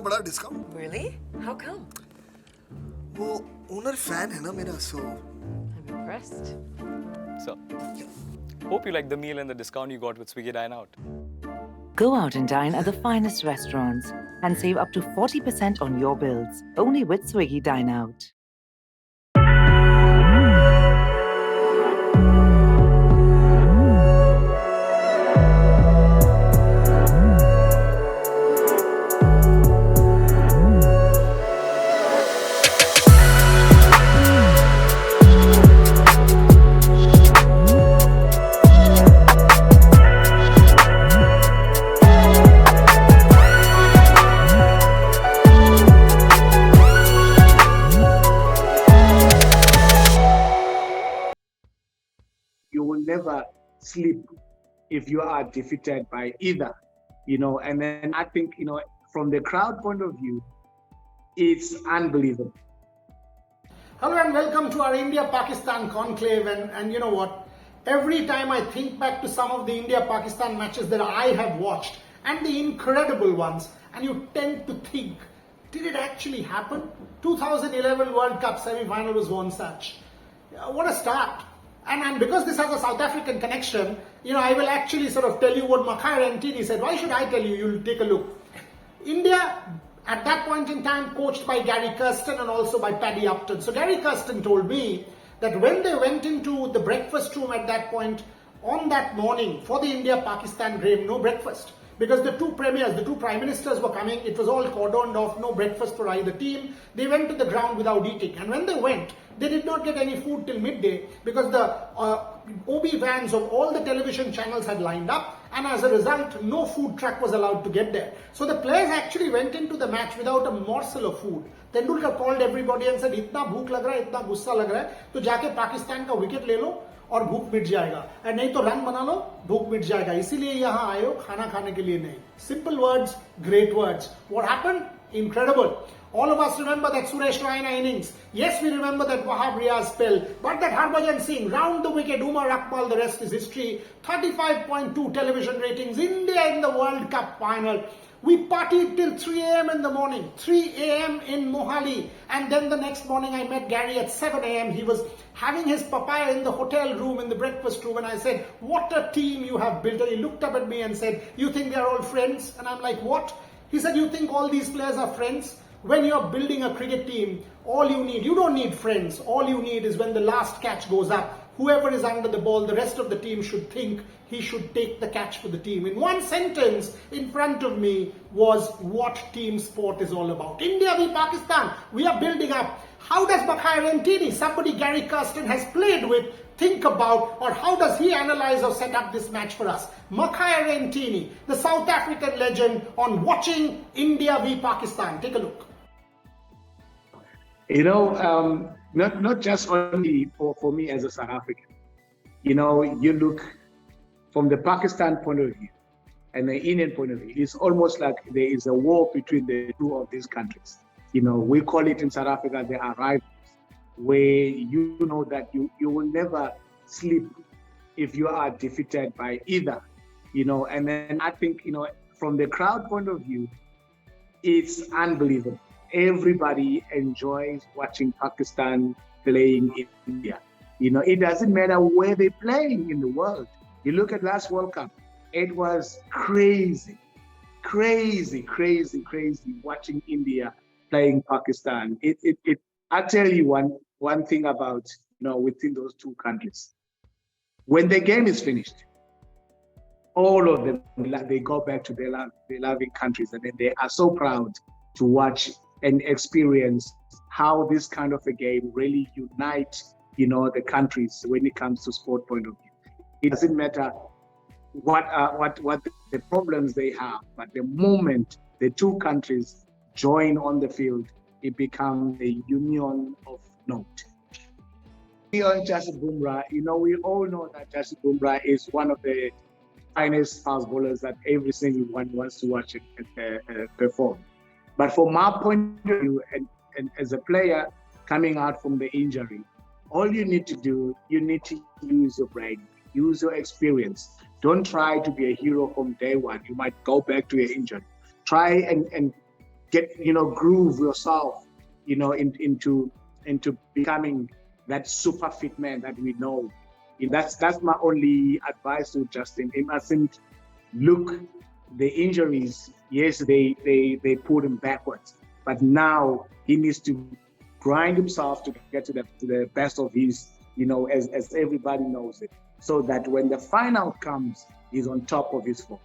बड़ा discount. Really? How come? वो owner fan है ना मेरा, so I'm impressed. So, hope you like the meal and the discount you got with Swiggy Dine Out. Go out and dine at the finest restaurants and save up to 40% on your bills. Only with Swiggy Dine Out. You will never sleep if you are defeated by either, and then I think, from the crowd point of view, it's unbelievable. Hello and welcome to our India-Pakistan conclave, and you know what, every time I think back to some of the India-Pakistan matches that I have watched and the incredible ones, and you tend to think, did it actually happen? 2011 World Cup semi-final was one such. What a start. And because this has a South African connection, I will actually sort of tell you what Makhaya Ntini said. Why should I tell you? You'll take a look. India, at that point in time, coached by Gary Kirsten and also by Paddy Upton. So Gary Kirsten told me that when they went into the breakfast room at that point, on that morning, for the India-Pakistan game, no breakfast. Because the two premiers, the two prime ministers were coming, it was all cordoned off, no breakfast for either team. They went to the ground without eating. And when they went, they did not get any food till midday because the OB vans of all the television channels had lined up, and as a result, no food truck was allowed to get there. So the players actually went into the match without a morsel of food. Tendulkar called everybody and said, "Itna bhook lag raha hai, itna gussa lag raha hai, to jaake Pakistan ka wicket le lo और भूख मिट जाएगा, और नहीं तो run बना लो, भूख मिट जाएगा, इसीलिए यहाँ आए हो, खाना खाने के लिए नहीं." Simple words, great words. What happened? Incredible. All of us remember that Suresh Raina innings. Yes, we remember that Wahab Riaz spell, but that Harbhajan Singh round the wicket, Umar Akmal, the rest is history. 35.2 television ratings, India in the World Cup final. We partied till 3 a.m. in the morning, 3 a.m. in Mohali. And then the next morning I met Gary at 7 a.m. He was having his papaya in the hotel room, in the breakfast room. And I said, "What a team you have built." And he looked up at me and said, "You think they're all friends?" And I'm like, "What?" He said, "You think all these players are friends? When you're building a cricket team, all you don't need friends. All you need is when the last catch goes up, whoever is under the ball, the rest of the team should think he should take the catch for the team." In one sentence in front of me was what team sport is all about. India v Pakistan, we are building up. How does Makhaya Ntini, somebody Gary Kirsten has played with, think about, or how does he analyze or set up this match for us? Makhaya Ntini, the South African legend, on watching India v Pakistan. Take a look. Not just only for me as a South African. You look from the Pakistan point of view and the Indian point of view, it's almost like there is a war between the two of these countries. We call it in South Africa, there are rivals, where you know that you will never sleep if you are defeated by either, and then I think, from the crowd point of view, it's unbelievable. Everybody enjoys watching Pakistan playing in India. It doesn't matter where they're playing in the world. You look at last World Cup, it was crazy watching India playing Pakistan. I tell you one thing about, within those two countries. When the game is finished, all of them, they go back to their loving countries, and then they are so proud to watch and experience how this kind of a game really unites, the countries when it comes to sport point of view. It doesn't matter what the problems they have, but the moment the two countries join on the field, it becomes a union of note. On Jasprit Bumrah, we all know that Jasprit Bumrah is one of the finest fast bowlers that every single one wants to watch and perform. But from my point of view, and as a player coming out from the injury, all you need to do, you need to use your brain, use your experience. Don't try to be a hero from day one. You might go back to your injury. Try and groove yourself, into becoming that super fit man that we know. That's my only advice to Justin. He mustn't look the injuries. Yes, they put him backwards, but now he needs to grind himself to get to the best of his, as everybody knows it, so that when the final comes, he's on top of his form.